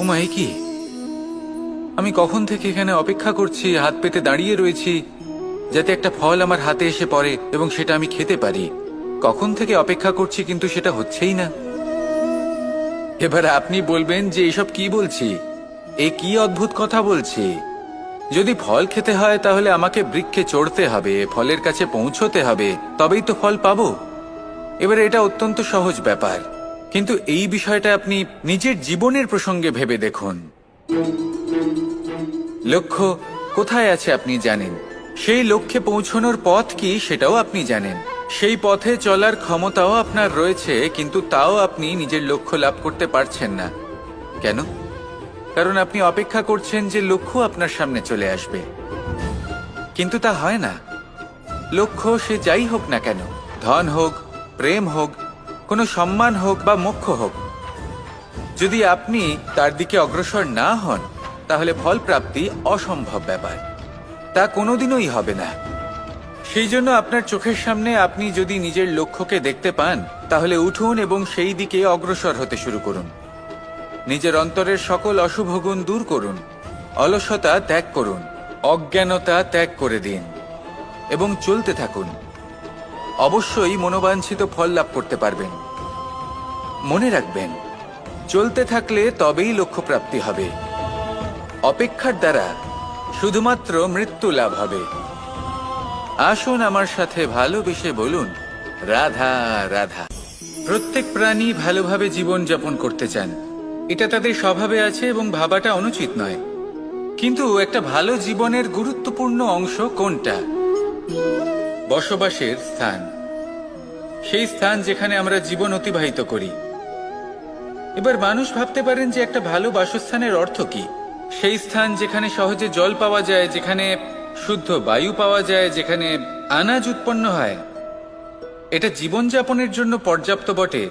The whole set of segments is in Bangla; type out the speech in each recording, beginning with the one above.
ওমা, এ কি? আমি কখন থেকে এখানে অপেক্ষা করছি, হাত পেতে দাঁড়িয়ে রয়েছি যাতে একটা ফল আমার হাতে এসে পড়ে এবং সেটা আমি খেতে পারি। কখন থেকে অপেক্ষা করছি, কিন্তু সেটা হচ্ছেই না। এবার আপনি বলবেন যে এসব কি বলছি, এ কি অদ্ভুত কথা বলছি। যদি ফল খেতে হয় তাহলে আমাকে বৃক্ষে চড়তে হবে, ফলের কাছে পৌঁছতে হবে, তবেই তো ফল পাবো। এবারে এটা অত্যন্ত সহজ ব্যাপার, কিন্তু এই বিষয়টা আপনি নিজের জীবনের প্রসঙ্গে ভেবে দেখুন। লক্ষ্য কোথায় আছে আপনি জানেন, সেই লক্ষ্যে পৌঁছানোর পথ কি সেটাও আপনি জানেন, সেই পথে চলার ক্ষমতাও আপনার রয়েছে, কিন্তু তাও আপনি নিজের লক্ষ্য লাভ করতে পারছেন না। কেন? কারণ আপনি অপেক্ষা করছেন যে লক্ষ্য আপনার সামনে চলে আসবে, কিন্তু তা হয় না। লক্ষ্য সে যাই হোক না কেন, ধন হোক, প্রেম হোক, কোনো সম্মান হোক বা মোক্ষ হোক, যদি আপনি তার দিকে অগ্রসর না হন তাহলে ফল প্রাপ্তি অসম্ভব ব্যাপার, তা কোনোদিনই হবে না। সেই জন্য আপনার চোখের সামনে আপনি যদি নিজের লক্ষ্যকে দেখতে পান তাহলে উঠুন এবং সেই দিকে অগ্রসর হতে শুরু করুন। নিজের অন্তরের সকল অশুভ গুণ দূর করুন, অলসতা ত্যাগ করুন, অজ্ঞানতা ত্যাগ করে দিন এবং চলতে থাকুন। অবশ্যই মনোবাঞ্ছিত ফল লাভ করতে পারবেন। মনে রাখবেন, চলতে থাকলে তবেই লক্ষ্য প্রাপ্তি হবে। অপেক্ষার দ্বারা শুধুমাত্র মৃত্যু লাভ হবে। আসুন আমার সাথে ভালোবেসে বলুন, রাধা রাধা। প্রত্যেক প্রাণী ভালোভাবে জীবন যাপন করতে চান, এটা তাদের স্বভাবে আছে এবং ভাবাটা অনুচিত নয়। কিন্তু একটা ভালো জীবনের গুরুত্বপূর্ণ অংশ কোনটা? বসবাসের স্থান, সেই স্থান যেখানে আমরা জীবন অতিবাহিত করি। এবার মানুষ ভাবতে পারেন যে একটা ভালো বাসস্থানের অর্থ কি? সেই স্থান যেখানে সহজে জল পাওয়া যায়, যেখানে শুদ্ধ বায়ু পাওয়া যায়, যেখানে আনাজ উৎপন্ন হয়। এটা জীবনযাপনের জন্য পর্যাপ্ত বটে,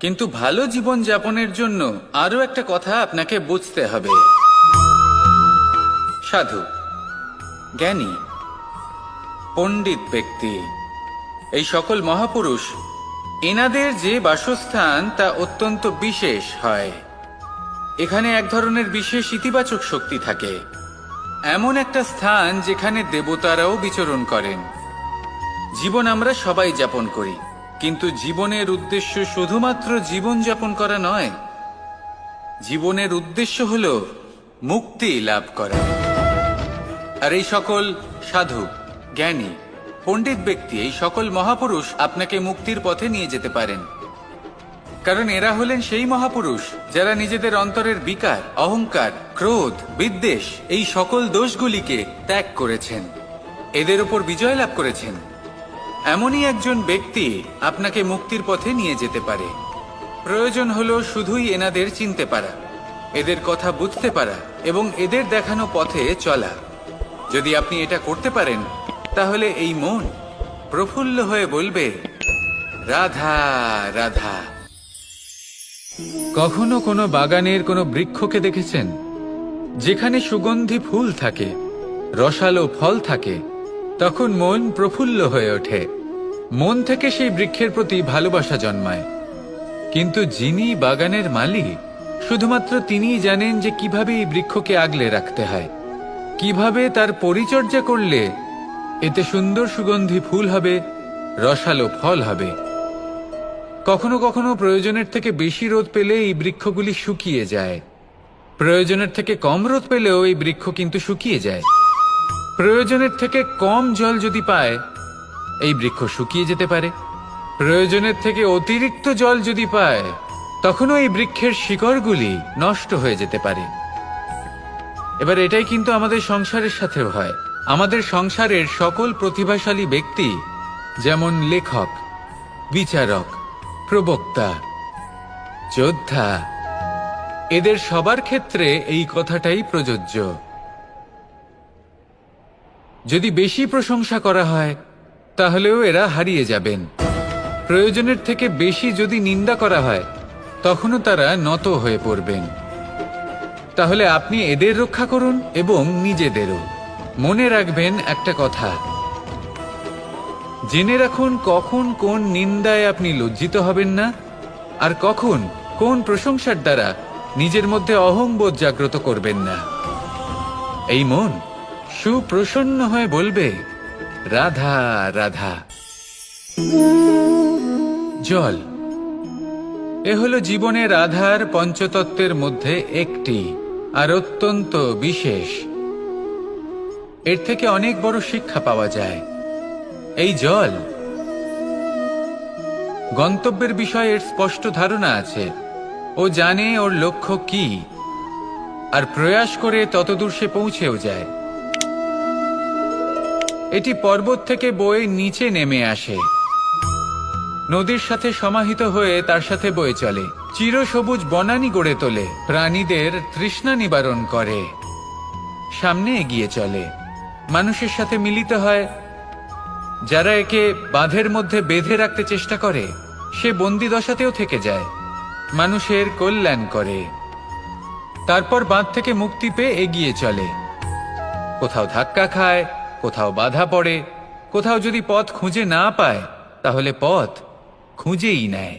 কিন্তু ভালো জীবন যাপনের জন্য আরো একটা কথা আপনাকে বুঝতে হবে। সাধু, জ্ঞানী, পণ্ডিত ব্যক্তি, এই সকল মহাপুরুষ, এনাদের যে বাসস্থান তা অত্যন্ত বিশেষ হয়। এখানে এক ধরনের বিশেষ ইতিবাচক শক্তি থাকে, এমন একটা স্থান যেখানে দেবতারাও বিচরণ করেন। জীবন আমরা সবাই যাপন করি, কিন্তু জীবনের উদ্দেশ্য শুধুমাত্র জীবন যাপন করা নয়। জীবনের উদ্দেশ্য হল মুক্তি লাভ করা। আর এই সকল সাধু, জ্ঞানী, পণ্ডিত ব্যক্তি, এই সকল মহাপুরুষ আপনাকে মুক্তির পথে নিয়ে যেতে পারেন, কারণ এরা হলেন সেই মহাপুরুষ যারা নিজেদের অন্তরের বিকার, অহংকার, ক্রোধ, বিদ্বেষ, এই সকল দোষগুলিকে ত্যাগ করেছেন, এদের উপর বিজয় লাভ করেছেন। এমনই একজন ব্যক্তি আপনাকে মুক্তির পথে নিয়ে যেতে পারে। প্রয়োজন হলো শুধুই এনাদের চিনতে পারা, এদের কথা বুঝতে পারা এবং এদের দেখানো পথে চলা। যদি আপনি এটা করতে পারেন তাহলে এই মন প্রফুল্ল হয়ে বলবে, রাধা রাধা। কখনো কোনো বাগানের কোনো বৃক্ষকে দেখেছেন যেখানে সুগন্ধি ফুল থাকে, রসালো ফল থাকে? তখন মন প্রফুল্ল হয়ে ওঠে, মন থেকে সেই বৃক্ষের প্রতি ভালোবাসা জন্মায়। কিন্তু যিনি বাগানের মালিক, শুধুমাত্র তিনিই জানেন যে কিভাবে এই বৃক্ষকে আগলে রাখতে হয়, কিভাবে তার পরিচর্যা করলে এতে সুন্দর সুগন্ধি ফুল হবে, রসালো ফল হবে। কখনো কখনো প্রয়োজনের থেকে বেশি রোদ পেলে এই বৃক্ষগুলি শুকিয়ে যায়, প্রয়োজনের থেকে কম রোদ পেলেও এই বৃক্ষ কিন্তু শুকিয়ে যায়। প্রয়োজনের থেকে কম জল যদি পায় এই বৃক্ষ শুকিয়ে যেতে পারে, প্রয়োজনের থেকে অতিরিক্ত জল যদি পায় তখনও এই বৃক্ষের শিকড়গুলি নষ্ট হয়ে যেতে পারে। এবার এটাই কিন্তু আমাদের সংসারের সাথেও হয়। আমাদের সংসারের সকল প্রতিভাশালী ব্যক্তি, যেমন লেখক, বিচারক, প্রবক্তা, যোদ্ধা, এদের সবার ক্ষেত্রে এই কথাটাই প্রযোজ্য। যদি বেশি প্রশংসা করা হয় তাহলেও এরা হারিয়ে যাবেন। প্রয়োজনের থেকে বেশি যদি নিন্দা করা হয় তখনও তারা নত হয়ে পড়বেন। তাহলে আপনি এদের রক্ষা করুন এবং নিজেদেরও। মনে রাখবেন একটা কথা, জেনে রাখুন কখন কোন নিন্দায় আপনি লজ্জিত হবেন না আর কখন কোন প্রশংসার দ্বারা নিজের মধ্যে অহংবোধ জাগ্রত করবেন না। এই মন সুপ্রসন্ন হয়ে বলবে, রাধা রাধা। জল এ হলো জীবনের আধার পঞ্চতত্ত্বের মধ্যে একটি, আর অত্যন্ত বিশেষ। এর থেকে অনেক বড় শিক্ষা পাওয়া যায়। এই জল গন্তব্যের বিষয়ে এর স্পষ্ট ধারণা আছে। ও জানে ওর লক্ষ্য কি, আর প্রয়াস করে ততদূর সে পৌঁছেও যায়। এটি পর্বত থেকে বয়ে নিচে নেমে আসে, নদীর সাথে সমাহিত হয়ে তার সাথে বয়ে চলে, চিরসবুজ বনানী গড়ে তোলে, প্রাণীদের তৃষ্ণা নিবারণ করে, সামনে এগিয়ে চলে, মানুষের সাথে মিলিত হয়। যারা একে বাঁধের মধ্যে বেঁধে রাখতে চেষ্টা করে, সে বন্দি দশাতেও থেকে যায়, মানুষের কল্যাণ করে। তারপর বাঁধ থেকে মুক্তি পেয়ে এগিয়ে চলে, কোথাও ধাক্কা খায়, কোথাও বাধা পড়ে, কোথাও যদি পথ খুঁজে না পায় তাহলে পথ খুঁজেই নেয়,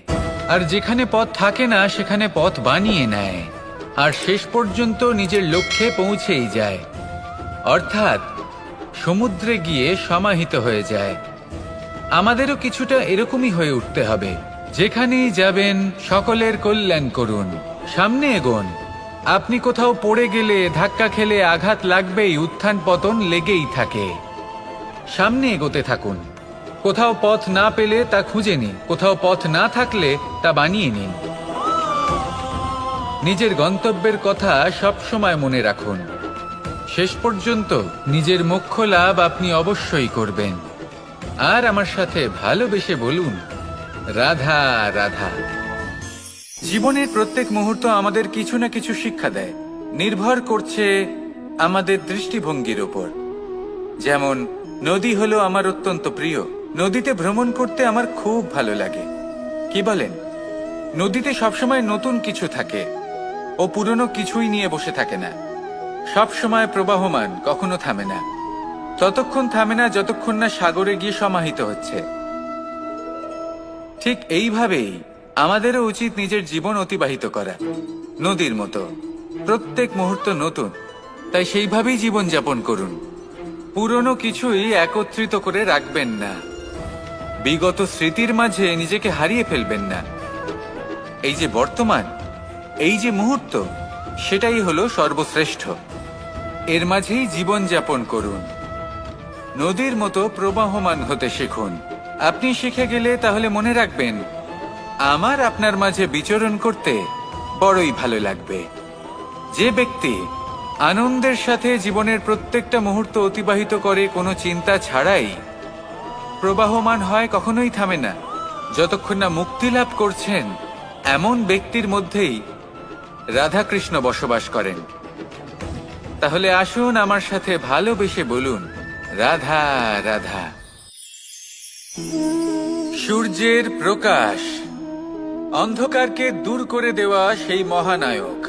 আর যেখানে পথ থাকে না সেখানে পথ বানিয়ে নেয়, আর শেষ পর্যন্ত নিজের লক্ষ্যে পৌঁছেই যায়, অর্থাৎ সমুদ্রে গিয়ে সমাহিত হয়ে যায়। আমাদেরও কিছুটা এরকমই হয়ে উঠতে হবে। যেখানেই যাবেন সকলের কল্যাণ করুন, সামনে এগোন। আপনি কোথাও পড়ে গেলে, ধাক্কা খেলে আঘাত লাগবেই, উত্থান পতন লেগেই থাকে। সামনে এগোতে থাকুন। কোথাও পথ না পেলে তা খুঁজে নিন, কোথাও পথ না থাকলে তা বানিয়ে নিন। নিজের গন্তব্যের কথা সব সময় মনে রাখুন। শেষ পর্যন্ত নিজের মোক্ষ লাভ আপনি অবশ্যই করবেন। আর আমার সাথে ভালোবেসে বলুন, রাধা রাধা। জীবনের প্রত্যেক মুহূর্ত আমাদের কিছু না কিছু শিক্ষা দেয়, নির্ভর করছে আমাদের দৃষ্টিভঙ্গির ওপর। যেমন নদী হলো আমার অত্যন্ত প্রিয়, নদীতে ভ্রমণ করতে আমার খুব ভালো লাগে। কি বলেন? নদীতে সবসময় নতুন কিছু থাকে, ও পুরনো কিছুই নিয়ে বসে থাকে না, সব সময় প্রবাহমান, কখনো থামে না। ততক্ষণ থামে না যতক্ষণ না সাগরে গিয়ে সমাহিত হচ্ছে। ঠিক এইভাবেই আমাদেরও উচিত নিজের জীবন অতিবাহিত করা, নদীর মতো। প্রত্যেক মুহূর্ত নতুন, তাই সেইভাবেই জীবন যাপন করুন। পুরনো কিছুই একত্রিত করে রাখবেন না, বিগত স্মৃতির মাঝে নিজেকে হারিয়ে ফেলবেন না। এই যে বর্তমান, এই যে মুহূর্ত, সেটাই হলো সর্বশ্রেষ্ঠ। এর মাঝেই জীবন যাপন করুন, নদীর মতো প্রবাহমান হতে শিখুন। আপনি শিখে গেলে তাহলে মনে রাখবেন, আমার আপনার মাঝে বিচরণ করতে বড়ই ভালো লাগবে। যে ব্যক্তি আনন্দের সাথে জীবনের প্রত্যেকটা মুহূর্ত অতিবাহিত করে, কোনো চিন্তা ছাড়াই প্রবাহমান হয়, কখনোই থামে না, যতক্ষণ না মুক্তি লাভ করছেন, এমন ব্যক্তির মধ্যেই রাধাকৃষ্ণ বসবাস করেন। তাহলে আসুন আমার সাথে ভালোবেসে বলুন, রাধা রাধা। সূর্যের প্রকাশ অন্ধকারকে দূর করে দেওয়া সেই মহানায়ক।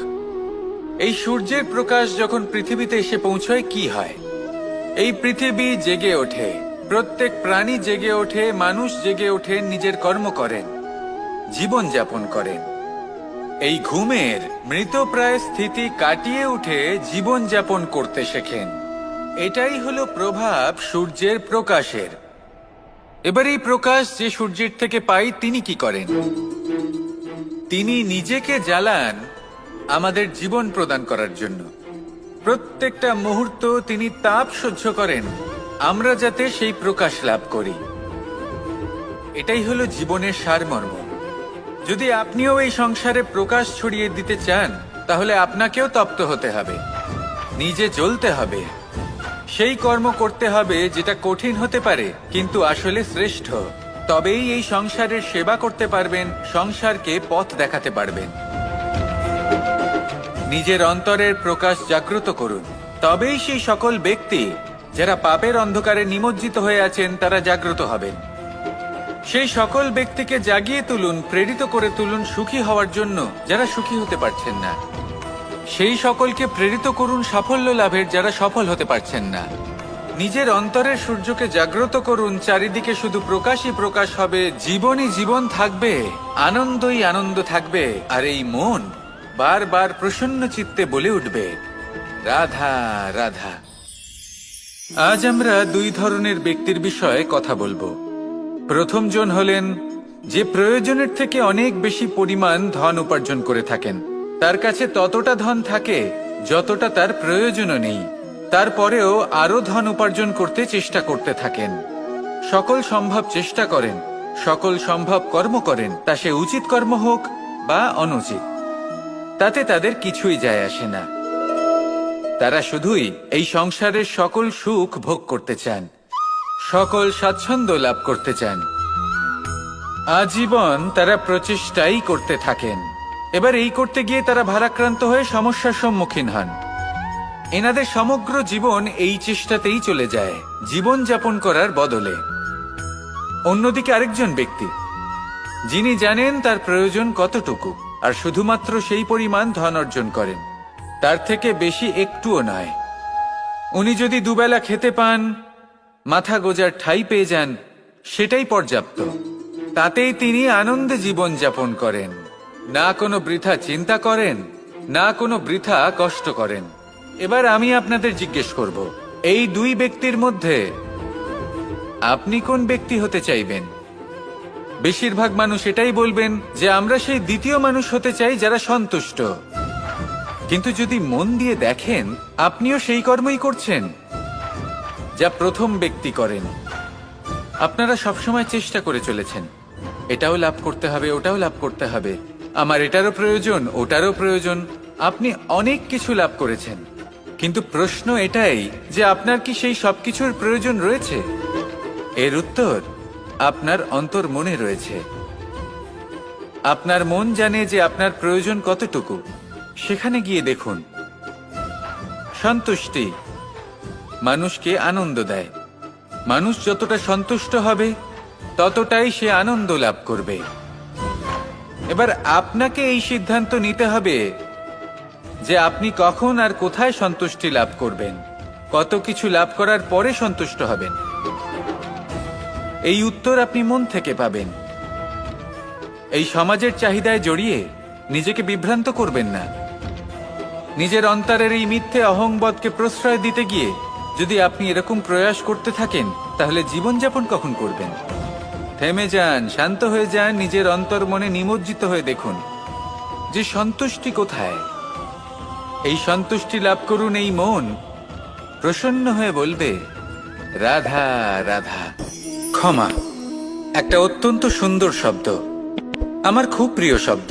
এই সূর্যের প্রকাশ যখন পৃথিবীতে এসে পৌঁছয়, কি হয়? এই পৃথিবী জেগে ওঠে, প্রত্যেক প্রাণী জেগে ওঠে, মানুষ জেগে ওঠেন, নিজের কর্ম করেন, জীবন যাপন করেন। এই ঘুমের মৃতপ্রায় স্থিতি কাটিয়ে উঠে জীবন যাপন করতে শেখেন। এটাই হলো প্রভাব সূর্যের প্রকাশের। এবার এই প্রকাশ যে সূর্যের থেকে পাই, তিনি কি করেন? তিনি নিজেকে জ্বালান আমাদের জীবন প্রদান করার জন্য। প্রত্যেকটা মুহূর্ত তিনি তাপ সহ্য করেন, আমরা যাতে সেই প্রকাশ লাভ করি। এটাই হলো জীবনের সারমর্ম। যদি আপনিও এই সংসারে প্রকাশ ছড়িয়ে দিতে চান, তাহলে আপনাকেও তপ্ত হতে হবে, নিজে জ্বলতে হবে, সেই কর্ম করতে হবে যেটা কঠিন হতে পারে কিন্তু আসলে শ্রেষ্ঠ। তবেই এই সংসারের সেবা করতে পারবেন, সংসারকে পথ দেখাতে পারবেন। নিজের অন্তরের প্রকাশ জাগ্রত করুন, তবেই সেই সকল ব্যক্তি যারা পাপের অন্ধকারে নিমজ্জিত হয়ে আছেন, তারা জাগ্রত হবেন। সেই সকল ব্যক্তিকে জাগিয়ে তুলুন, প্রেরিত করে তুলুন সুখী হওয়ার জন্য, যারা সুখী হতে পারছেন না। সেই সকলকে প্রেরিত করুন সাফল্য লাভের, যারা সফল হতে পারছেন না। নিজের অন্তরের সূর্যকে জাগ্রত করুন, চারিদিকে শুধু প্রকাশই প্রকাশ হবে, জীবনই জীবন থাকবে, আনন্দই আনন্দ থাকবে। আর এই মন বারবার প্রসন্ন চিত্তে বলে উঠবে, রাধা রাধা। আজ আমরা দুই ধরনের ব্যক্তির বিষয়ে কথা বলবো। প্রথম জন হলেন যে প্রয়োজনের থেকে অনেক বেশি পরিমাণ ধন উপার্জন করে থাকেন। তার কাছে ততটা ধন থাকে যতটা তার প্রয়োজনও নেই, তারপরেও আরো ধন উপার্জন করতে চেষ্টা করতে থাকেন। সকল সম্ভব চেষ্টা করেন, সকল সম্ভব কর্ম করেন, তা সে উচিত কর্ম হোক বা অনুচিত, তাতে তাদের কিছুই যায় আসে না। তারা শুধুই এই সংসারের সকল সুখ ভোগ করতে চান, সকল স্বাচ্ছন্দ্য লাভ করতে চান। আজীবন তারা প্রচেষ্টাই করতে থাকেন। এবার এই করতে গিয়ে তারা ভারাক্রান্ত হয়ে সমস্যার সম্মুখীন হন। এনাদের সমগ্র জীবন এই চেষ্টাতেই চলে যায়, জীবন যাপন করার বদলে। অন্যদিকে আরেকজন ব্যক্তি, যিনি জানেন তার প্রয়োজন কতটুকু, আর শুধুমাত্র সেই পরিমাণ ধন অর্জন করেন, তার থেকে বেশি একটুও নয়। উনি যদি দুবেলা খেতে পান, মাথা গোজার ঠাঁই পেয়ে যান, সেটাই পর্যাপ্ত। তাতেই তিনি আনন্দে জীবন যাপন করেন, না কোনো বৃথা চিন্তা করেন, না কোনো বৃথা কষ্ট করেন। এবার আমি আপনাদের জিজ্ঞেস করব, এই দুই ব্যক্তির মধ্যে আপনি কোন ব্যক্তি হতে চাইবেন? বেশিরভাগ মানুষ এটাই বলবেন যে আমরা সেই দ্বিতীয় মানুষ হতে চাই যারা সন্তুষ্ট। কিন্তু যদি মন দিয়ে দেখেন, আপনিও সেই কর্মই করছেন যা প্রথম ব্যক্তি করেন। আপনারা সবসময় চেষ্টা করে চলেছেন, এটাও লাভ করতে হবে, ওটাও লাভ করতে হবে, আমার এটারও প্রয়োজন, ওটারও প্রয়োজন। আপনি অনেক কিছু লাভ করেছেন, কিন্তু প্রশ্ন এটাই যে আপনার কি সেই সবকিছুর প্রয়োজন রয়েছে? এর উত্তর আপনার অন্তর্মনে রয়েছে। আপনার মন জানে যে আপনার প্রয়োজন কতটুকু। সেখানে গিয়ে দেখুন। সন্তুষ্টি মানুষকে আনন্দ দেয়। মানুষ যতটা সন্তুষ্ট হবে, ততটাই সে আনন্দ লাভ করবে। এবার আপনাকে এই সিদ্ধান্ত নিতে হবে যে আপনি কখন আর কোথায় সন্তুষ্টি লাভ করবেন, কত কিছু লাভ করার পরে সন্তুষ্ট হবেন। এই উত্তর আপনি মন থেকে পাবেন। এই সমাজের চাহিদায় জড়িয়ে নিজেকে বিভ্রান্ত করবেন না। নিজের অন্তরের এই মিথ্যে অহংবোধকে প্রশ্রয় দিতে গিয়ে যদি আপনি এরকম প্রয়াস করতে থাকেন, তাহলে জীবনযাপন কখন করবেন? থেমে যান, শান্ত হয়ে যান, নিজের অন্তর মনে নিমজ্জিত হয়ে দেখুন যে সন্তুষ্টি কোথায়। এই সন্তুষ্টি লাভ করুন। এই মন প্রসন্ন হয়ে বলবে, রাধা রাধা। ক্ষমা একটা অত্যন্ত সুন্দর শব্দ, আমার খুব প্রিয় শব্দ।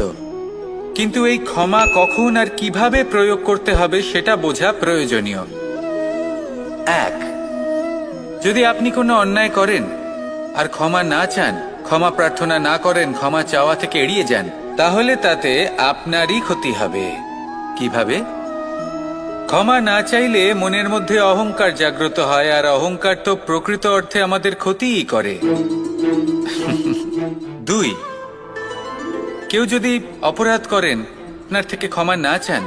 কিন্তু এই ক্ষমা কখন আর কিভাবে প্রয়োগ করতে হবে সেটা বোঝা প্রয়োজনীয়। এক, যদি আপনি কোনো অন্যায় করেন আর ক্ষমা না চান, ক্ষমা প্রার্থনা না করেন, ক্ষমা চাওয়া থেকে এড়িয়ে যান, তাহলে তাতে আপনারই ক্ষতি হবে। কিভাবে? ক্ষমা না চাইলে মনের মধ্যে অহংকার জাগ্রত হয়, আর অহংকার তো প্রকৃত অর্থে আমাদের ক্ষতিই করে। দুই, কেউ যদি অপরাধ করেন, আপনার থেকে ক্ষমা না চান,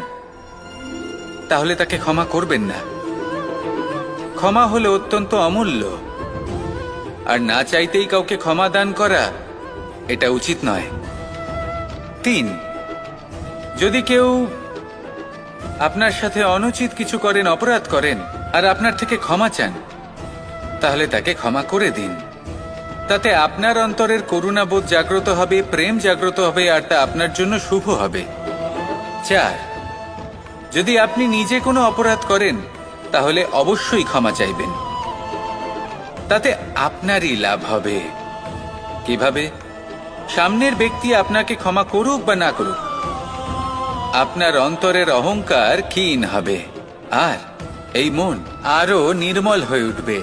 তাহলে তাকে ক্ষমা করবেন না। ক্ষমা হলো অত্যন্ত অমূল্য, আর না চাইতেই কাউকে ক্ষমা দান করা এটা উচিত নয়। তিন, যদি কেউ আপনার সাথে অনুচিত কিছু করেন, অপরাধ করেন, আর আপনার থেকে ক্ষমা চান, তাহলে তাকে ক্ষমা করে দিন। তাতে আপনার অন্তরের করুণাবোধ জাগ্রত হবে, প্রেম জাগ্রত হবে, আর তা আপনার জন্য শুভ হবে। চার, যদি আপনি নিজে কোনো অপরাধ করেন, তাহলে অবশ্যই ক্ষমা চাইবেন। তাতে আপনারই লাভ হবে। কিভাবে? সামনের ব্যক্তি আপনাকে ক্ষমা করুক বা না করুক, আপনার অন্তরের অহংকার ক্ষীণ হবে, আর এই মন আরো নির্মল হয়ে উঠবে।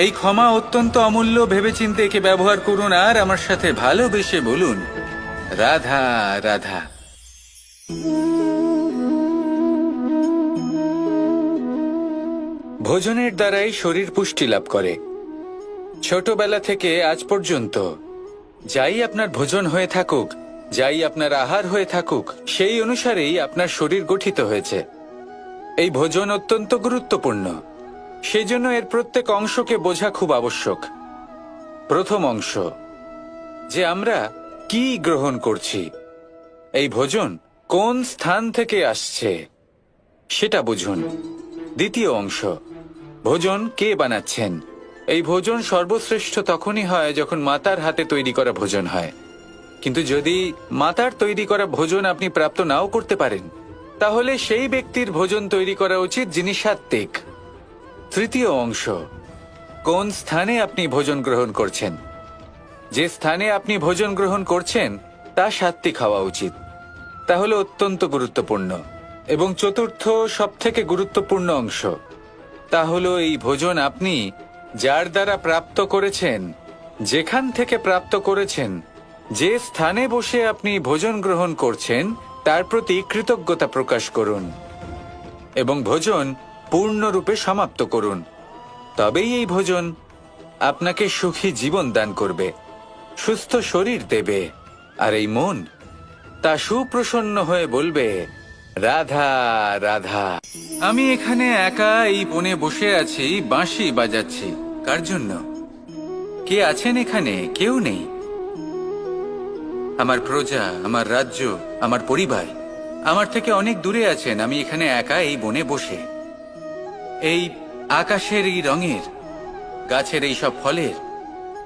এই ক্ষমা অত্যন্ত অমূল্য। ভেবেচিন্তে একে ব্যবহার করুন, আর আমার সাথে ভালোবেসে বলুন, রাধা রাধা। ভোজনের দ্বারাই শরীর পুষ্টি লাভ করে। ছোটবেলা থেকে আজ পর্যন্ত যাই আপনার ভোজন হয়ে থাকুক, যাই আপনার আহার হয়ে থাকুক, সেই অনুসারেই আপনার শরীর গঠিত হয়েছে। এই ভোজন অত্যন্ত গুরুত্বপূর্ণ, সেজন্য এর প্রত্যেক অংশকে বোঝা খুব আবশ্যক। প্রথম অংশ, যে আমরা কি গ্রহণ করছি। এই ভোজন কোন স্থান থেকে আসছে সেটা বুঝুন। দ্বিতীয় অংশ, ভোজন কে বানাচ্ছেন। এই ভোজন সর্বশ্রেষ্ঠ তখনই হয় যখন মাতার হাতে তৈরি করা ভোজন হয়। কিন্তু যদি মাতার তৈরি করা ভোজন আপনি প্রাপ্ত নাও করতে পারেন, তাহলে সেই ব্যক্তির ভোজন তৈরি করা উচিত যিনি সাত্ত্বিক। তৃতীয় অংশ, কোন স্থানে আপনি ভোজন গ্রহণ করছেন। যে স্থানে আপনি ভোজন গ্রহণ করছেন তা সাত্ত্বিক হওয়া উচিত। তাহলে অত্যন্ত গুরুত্বপূর্ণ। এবং চতুর্থ সবথেকে গুরুত্বপূর্ণ অংশ, তা হলো এই ভোজন আপনি যার দ্বারা প্রাপ্ত করেছেন, যেখান থেকে প্রাপ্ত করেছেন, যে স্থানে বসে আপনি ভোজন গ্রহণ করছেন তার প্রতি কৃতজ্ঞতা প্রকাশ করুন এবং ভোজন পূর্ণরূপে সমাপ্ত করুন। তবেই এই ভোজন আপনাকে সুখী জীবন দান করবে, সুস্থ শরীর দেবে, আর এই মন তা সুপ্রসন্ন হয়ে বলবে, রাধা রাধা। আমি এখানে একা এই বনে বসে আছি, বাঁশি বাজাচ্ছি। কার জন্য? কে আছেন এখানে? কেউ নেই। আমার প্রজা, আমার রাজ্য, আমার পরিবার আমার থেকে অনেক দূরে আছেন। আমি এখানে একা এই বনে বসে এই আকাশের এই রঙের, গাছের এই সব ফলের,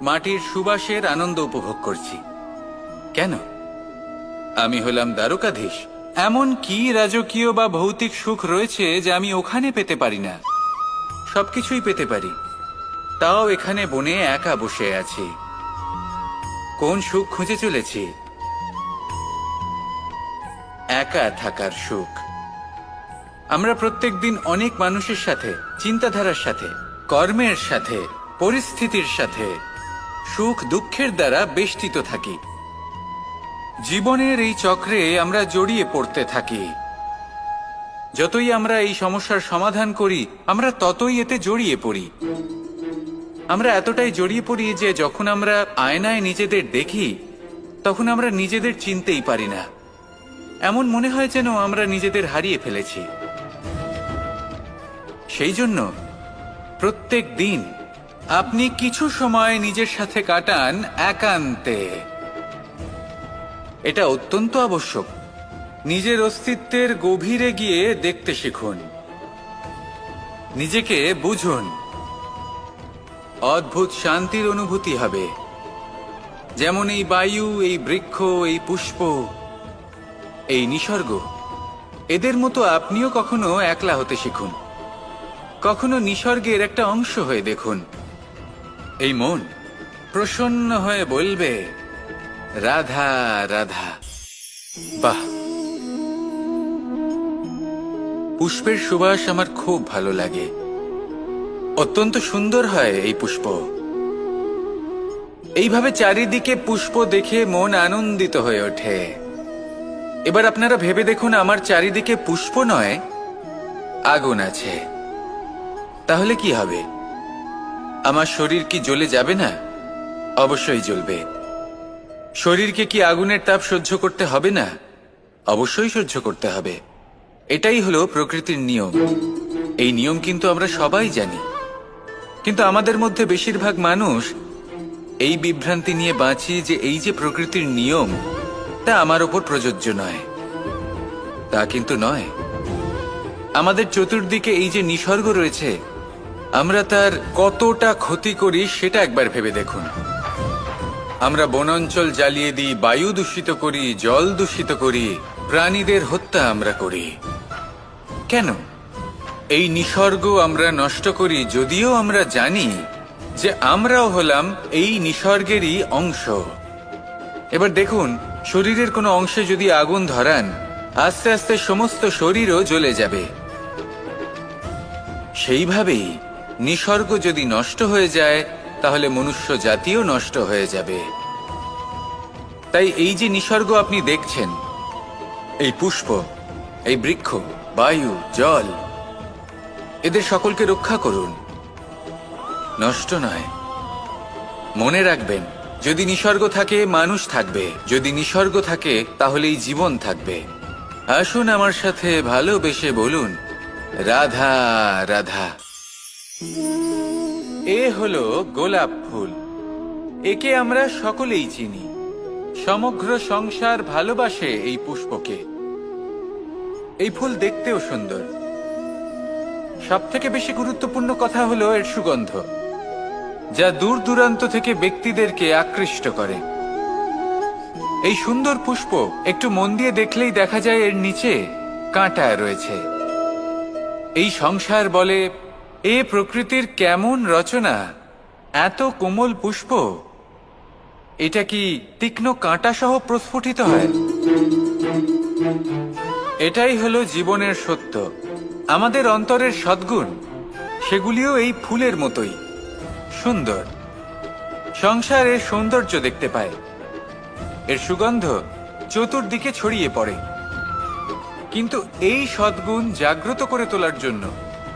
মাটির সুবাসের আনন্দ উপভোগ করছি। কেন? আমি হলাম দ্বারকাধীশ। এমন কি রাজকীয় বা ভৌতিক সুখ রয়েছে যে আমি ওখানে পেতে পারি না? সবকিছুই পেতে পারি, তাও এখানে বনে একা বসে আছি। কোন সুখ খুঁজে চলেছি? একা থাকার সুখ। আমরা প্রত্যেকদিন অনেক মানুষের সাথে, চিন্তাধারার সাথে, কর্মের সাথে, পরিস্থিতির সাথে, সুখ দুঃখের দ্বারা বেষ্টিত থাকি। জীবনের এই চক্রে আমরা জড়িয়ে পড়তে থাকি। যতই আমরা এই সমস্যার সমাধান করি, আমরা ততই এতে জড়িয়ে পড়ি। আমরা এতটাই জড়িয়ে পড়ি যে যখন আমরা আয়নায় নিজেদের দেখি, তখন আমরা নিজেদের চিনতেই পারি না। এমন মনে হয় যেন আমরা নিজেদের হারিয়ে ফেলেছি। সেই জন্য প্রত্যেক দিন আপনি কিছু সময় নিজের সাথে কাটান একান্তে। এটা অত্যন্ত আবশ্যক। নিজের অস্তিত্বের গভীরে গিয়ে দেখতে শিখুন, নিজেকে বুঝুন। অদ্ভুত শান্তির অনুভূতি হবে। যেমন এই বায়ু, এই বৃক্ষ, এই পুষ্প, এই নিসর্গ, এদের মতো আপনিও কখনো একলা হতে শিখুন। কখনো নিসর্গের একটা অংশ হয়ে দেখুন। এই মন প্রসন্ন হয়ে বলবে, রাধা রাধা। বাহ, পুষ্পের সুবাস আমার খুব ভালো লাগে। অত্যন্ত সুন্দর হয় এই পুষ্প। এইভাবে চারিদিকে পুষ্প দেখে মন আনন্দিত হয়ে ওঠে। এবার আপনারা ভেবে দেখুন, আমার চারিদিকে পুষ্প নয়, আগুন আছে। তাহলে কি হবে? আমার শরীর কি জ্বলে যাবে না? অবশ্যই জ্বলবে। শরীরকে কি আগুনের তাপ সহ্য করতে হবে না? অবশ্যই সহ্য করতে হবে। এটাই হলো প্রকৃতির নিয়ম। এই নিয়ম কিন্তু আমরা সবাই জানি, কিন্তু আমাদের মধ্যে বেশিরভাগ মানুষ এই বিভ্রান্তি নিয়ে বাঁচি যে এই যে প্রকৃতির নিয়ম, তা আমার ওপর প্রযোজ্য নয়। তা কিন্তু নয়। আমাদের চতুর্দিকে এই যে নিসর্গ রয়েছে, আমরা তার কতটা ক্ষতি করি সেটা একবার ভেবে দেখুন। আমরা বনাঞ্চল জ্বালিয়ে দিই, বায়ু দূষিত করি, জল দূষিত করি, প্রাণীদের হত্যা আমরা করি। কেন? এই নিসর্গ আমরা নষ্ট করি, যদিও আমরা জানি যে আমরাও হলাম এই নিসর্গেরই অংশ। এবার দেখুন, শরীরের কোনো অংশে যদি আগুন ধরান, আস্তে আস্তে সমস্ত শরীরও জ্বলে যাবে। সেইভাবেই নিসর্গ যদি নষ্ট হয়ে যায়, তাহলে মনুষ্য জাতিও নষ্ট হয়ে যাবে। তাই এই যে নিসর্গ আপনি দেখছেন, এই পুষ্প, এই বৃক্ষ, বায়ু, জল, এদের সকলকে রক্ষা করুন, নষ্ট নয়। মনে রাখবেন, যদি নিসর্গ থাকে মানুষ থাকবে, যদি নিসর্গ থাকে তাহলে এই জীবন থাকবে। আসুন আমার সাথে ভালোবেসে বলুন, রাধা রাধা। এ হলো গোলাপ ফুল। একে আমরা সকলেই চিনি। সমগ্র সংসার ভালোবাসে এই পুষ্পকে। এই ফুল দেখতেও সুন্দর। সব থেকে বেশি গুরুত্বপূর্ণ কথা হলো এর সুগন্ধ, যা দূর দূরান্ত থেকে ব্যক্তিদেরকে আকৃষ্ট করে। এই সুন্দর পুষ্প একটু মন দিয়ে দেখলেই দেখা যায় এর নিচে কাঁটা রয়েছে। এই সংসার বলে, এ প্রকৃতির কেমন রচনা, এত কোমল পুষ্প, এটা কি তীক্ষ্ণ কাঁটা সহ প্রস্ফুটিত হয়? এটাই হলো জীবনের সত্য। আমাদের অন্তরের সদ্গুণ, সেগুলিও এই ফুলের মতোই সুন্দর। সংসার এর সৌন্দর্য দেখতে পায়, এর সুগন্ধ চতুর্দিকে ছড়িয়ে পড়ে। কিন্তু এই সদ্গুণ জাগ্রত করে তোলার জন্য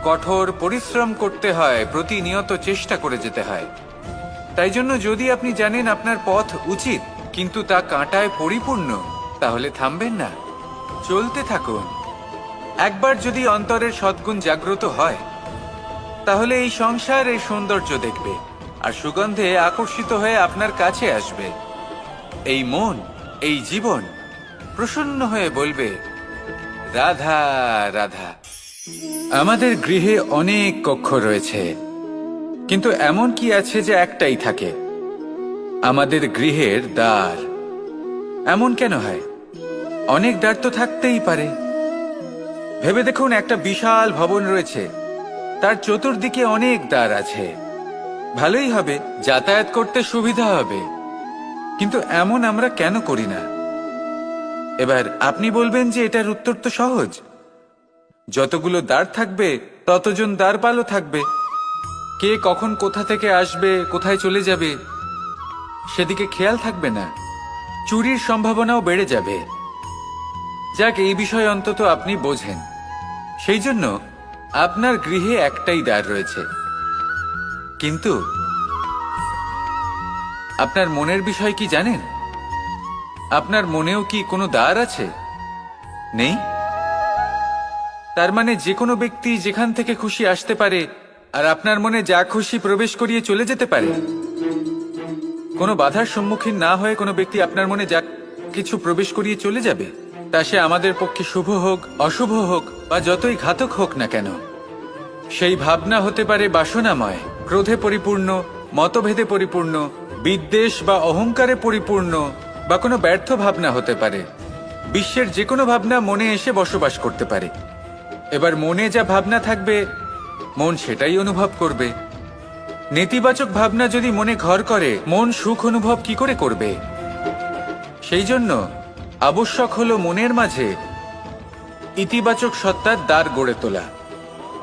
কঠোর পরিশ্রম করতে হয়, প্রতিনিয়ত চেষ্টা করে যেতে হয়। তাই জন্য যদি আপনি জানেন আপনার পথ উচিত কিন্তু তা কাঁটায় পরিপূর্ণ, তাহলে থামবেন না, চলতে থাকুন। একবার যদি অন্তরের সদ্গুণ জাগ্রত হয়, তাহলে এই সংসার এই সৌন্দর্য দেখবে আর সুগন্ধে আকর্ষিত হয়ে আপনার কাছে আসবে। এই মন, এই জীবন প্রসন্ন হয়ে বলবে, রাধা রাধা। আমাদের গৃহে অনেক কক্ষ রয়েছে, কিন্তু এমন কি আছে যে একটাই থাকে? আমাদের গৃহের দ্বার। এমন কেন হয়? অনেক দ্বার তো থাকতেই পারে। ভেবে দেখুন, একটা বিশাল ভবন রয়েছে, তার চতুর্দিকে অনেক দ্বার আছে। ভালোই হবে, যাতায়াত করতে সুবিধা হবে, কিন্তু এমন আমরা কেন করি না? এবার আপনি বলবেন যে এটার উত্তর তো সহজ। যতগুলো দ্বার থাকবে ততজন দ্বারপালও থাকবে। কে কখন কোথা থেকে আসবে, কোথায় চলে যাবে, সেদিকে খেয়াল থাকবে না। চুরির সম্ভাবনাও বেড়ে যাবে। যাক, এই বিষয়ে অন্তত আপনি বোঝেন। সেই জন্য আপনার গৃহে একটাই দ্বার রয়েছে। কিন্তু আপনার মনের বিষয় কি জানেন? আপনার মনেও কি কোনো দ্বার আছে? নেই? তার মানে যে কোনো ব্যক্তি যেখান থেকে খুশি আসতে পারে আর আপনার মনে যা খুশি প্রবেশ করিয়ে চলে যেতে পারে। কোনো বাধার সম্মুখীন না হয়ে কোনো ব্যক্তি আপনার মনে যা কিছু প্রবেশ করিয়ে চলে যাবে, তা সে আমাদের পক্ষে শুভ হোক, অশুভ হোক বা যতই ঘাতক হোক না কেন। সেই ভাবনা হতে পারে বাসনাময়, ক্রোধে পরিপূর্ণ, মতভেদে পরিপূর্ণ, বিদ্বেষ বা অহংকারে পরিপূর্ণ, বা কোনো ব্যর্থ ভাবনা হতে পারে। বিশ্বের যে কোনো ভাবনা মনে এসে বসবাস করতে পারে। এবার মনে যা ভাবনা থাকবে, মন সেটাই অনুভব করবে। নেতিবাচক ভাবনা যদি মনে ঘর করে, মন সুখ অনুভব কি করে করবে? সেই জন্য আবশ্যক হলো মনের মাঝে ইতিবাচক সত্তার দ্বার গড়ে তোলা।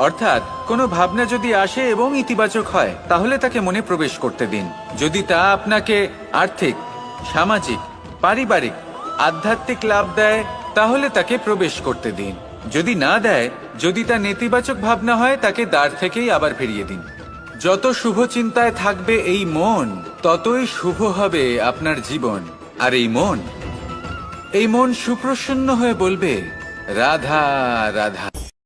অর্থাৎ কোনো ভাবনা যদি আসে এবং ইতিবাচক হয়, তাহলে তাকে মনে প্রবেশ করতে দিন। যদি তা আপনাকে আর্থিক, সামাজিক, পারিবারিক, আধ্যাত্মিক লাভ দেয়, তাহলে তাকে প্রবেশ করতে দিন। যদি না দেয়, যদি তা নেতিবাচক ভাবনা হয়, তাকে দ্বার থেকেই আবার ফিরিয়ে দিন। যত শুভ চিন্তায় থাকবে এই মন, ততই শুভ হবে আপনার জীবন। আর এই মন সুপ্রসন্ন হয়ে বলবে, রাধা রাধা।